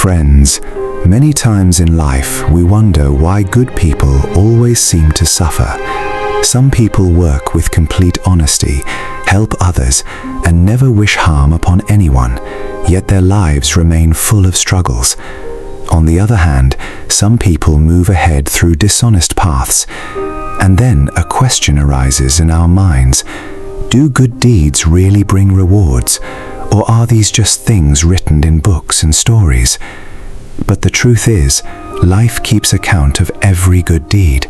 Friends, many times in life we wonder why good people always seem to suffer. Some people work with complete honesty, help others, and never wish harm upon anyone, yet their lives remain full of struggles. On the other hand, some people move ahead through dishonest paths, and then a question arises in our minds: do good deeds really bring rewards, or are these just things written in books and stories? But the truth is, life keeps account of every good deed.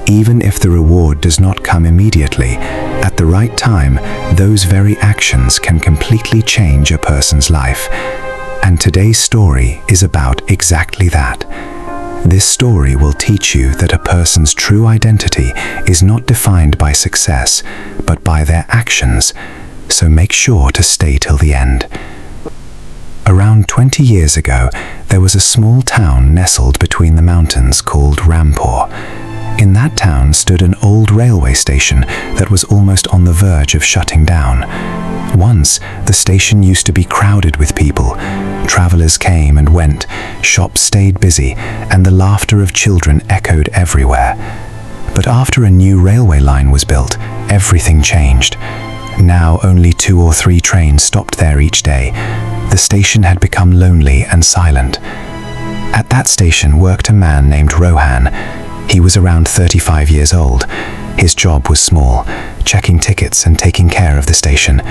Even if the reward does not come immediately, at the right time, those very actions can completely change a person's life. And today's story is about exactly that. This story will teach you that a person's true identity is not defined by success, but by their actions. So make sure to stay till the end. Around 20 years ago, there was a small town nestled between the mountains called Rampur. In that town stood an old railway station that was almost on the verge of shutting down. Once, the station used to be crowded with people. Travelers came and went, shops stayed busy, and the laughter of children echoed everywhere. But after a new railway line was built, everything changed. Now only 2 or 3 trains stopped there each day. The station had become lonely and silent. At that station worked a man named Rohan. He was around 35 years old. His job was small, checking tickets and taking care of the station.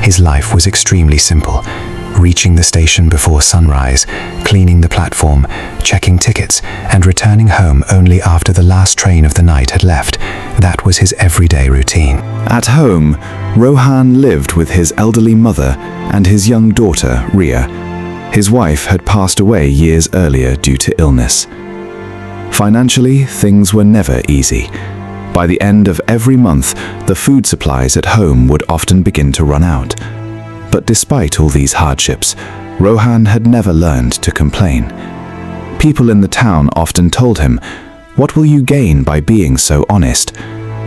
His life was extremely simple: reaching the station before sunrise, cleaning the platform, checking tickets, and returning home only after the last train of the night had left. That was his everyday routine. At home, Rohan lived with his elderly mother and his young daughter, Ria. His wife had passed away years earlier due to illness. Financially, things were never easy. By the end of every month, the food supplies at home would often begin to run out. But despite all these hardships, Rohan had never learned to complain. People in the town often told him, "What will you gain by being so honest?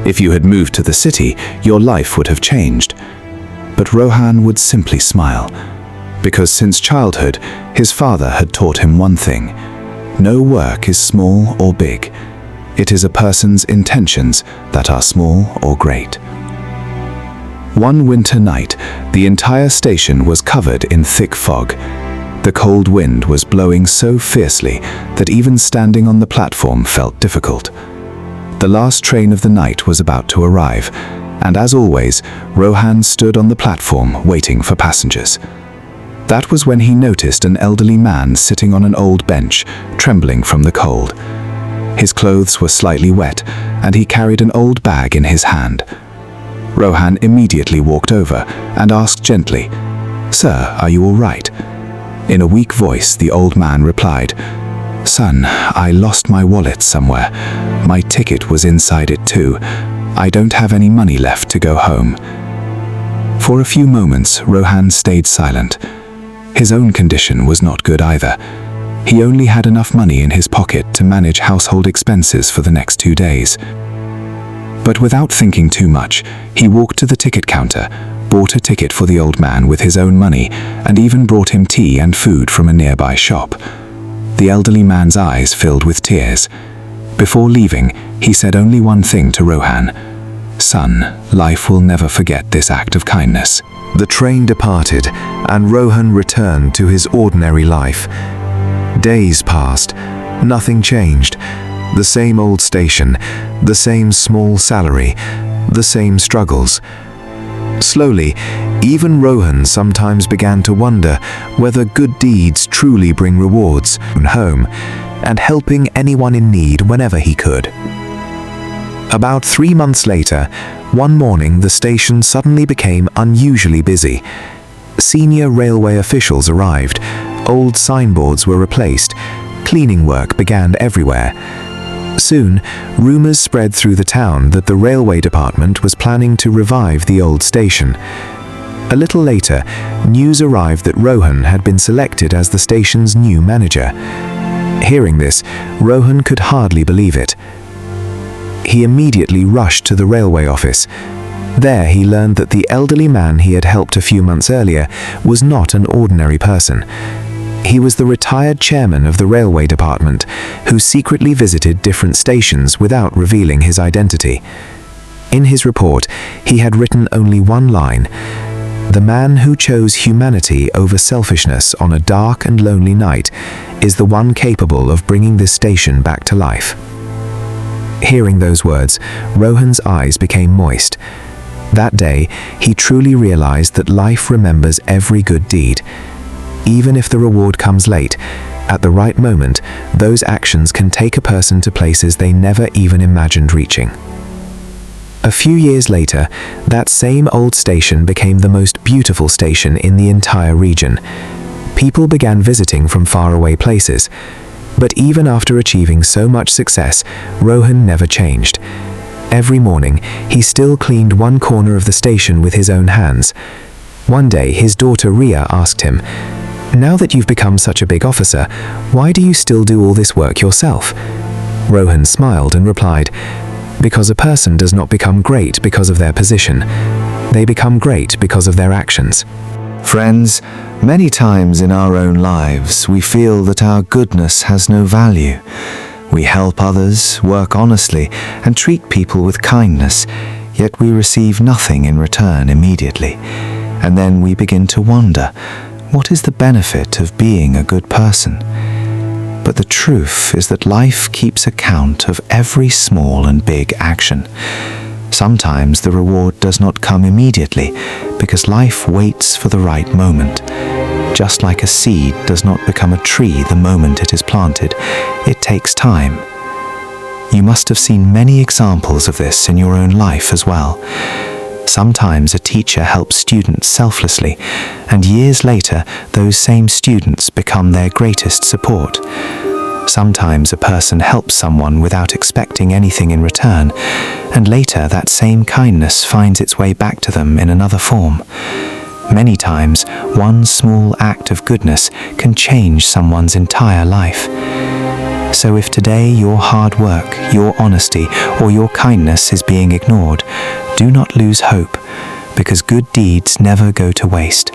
If you had moved to the city, your life would have changed." But Rohan would simply smile, because since childhood, his father had taught him one thing: no work is small or big. It is a person's intentions that are small or great. One winter night, the entire station was covered in thick fog. The cold wind was blowing so fiercely that even standing on the platform felt difficult. The last train of the night was about to arrive, and as always, Rohan stood on the platform waiting for passengers. That was when he noticed an elderly man sitting on an old bench, trembling from the cold. His clothes were slightly wet, and he carried an old bag in his hand. Rohan immediately walked over and asked gently, "Sir, are you all right?" In a weak voice, the old man replied, "Son, I lost my wallet somewhere. My ticket was inside it too. I don't have any money left to go home." For a few moments, Rohan stayed silent. His own condition was not good either. He only had enough money in his pocket to manage household expenses for the next 2 days. But without thinking too much, he walked to the ticket counter, bought a ticket for the old man with his own money, and even brought him tea and food from a nearby shop. The elderly man's eyes filled with tears. Before leaving, he said only one thing to Rohan: "Son, life will never forget this act of kindness." The train departed, and Rohan returned to his ordinary life. Days passed. Nothing changed. The same old station, the same small salary, the same struggles. Slowly, even Rohan sometimes began to wonder whether good deeds truly bring rewards home, and helping anyone in need whenever he could. About 3 months later, one morning the station suddenly became unusually busy. Senior railway officials arrived, old signboards were replaced, cleaning work began everywhere. Soon, rumors spread through the town that the railway department was planning to revive the old station. A little later, news arrived that Rohan had been selected as the station's new manager. Hearing this, Rohan could hardly believe it. He immediately rushed to the railway office. There he learned that the elderly man he had helped a few months earlier was not an ordinary person. He was the retired chairman of the railway department who secretly visited different stations without revealing his identity. In his report, he had written only one line: "The man who chose humanity over selfishness on a dark and lonely night is the one capable of bringing this station back to life." Hearing those words, Rohan's eyes became moist. That day, he truly realized that life remembers every good deed. Even if the reward comes late, at the right moment, those actions can take a person to places they never even imagined reaching. A few years later, that same old station became the most beautiful station in the entire region. People began visiting from faraway places. But even after achieving so much success, Rohan never changed. Every morning, he still cleaned one corner of the station with his own hands. One day, his daughter Ria asked him, "Now that you've become such a big officer, why do you still do all this work yourself?" Rohan smiled and replied, "Because a person does not become great because of their position. They become great because of their actions." Friends, many times in our own lives, we feel that our goodness has no value. We help others, work honestly, and treat people with kindness, yet we receive nothing in return immediately. And then we begin to wonder, what is the benefit of being a good person? But the truth is that life keeps account of every small and big action. Sometimes the reward does not come immediately because life waits for the right moment. Just like a seed does not become a tree the moment it is planted, it takes time. You must have seen many examples of this in your own life as well. Sometimes a teacher helps students selflessly, and years later those same students become their greatest support. Sometimes a person helps someone without expecting anything in return, and later that same kindness finds its way back to them in another form. Many times, one small act of goodness can change someone's entire life. So if today your hard work, your honesty, or your kindness is being ignored, do not lose hope, because good deeds never go to waste.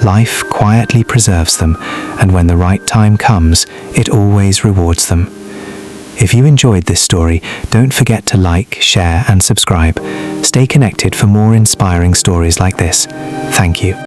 Life quietly preserves them, and when the right time comes, it always rewards them. If you enjoyed this story, don't forget to like, share, and subscribe. Stay connected for more inspiring stories like this. Thank you.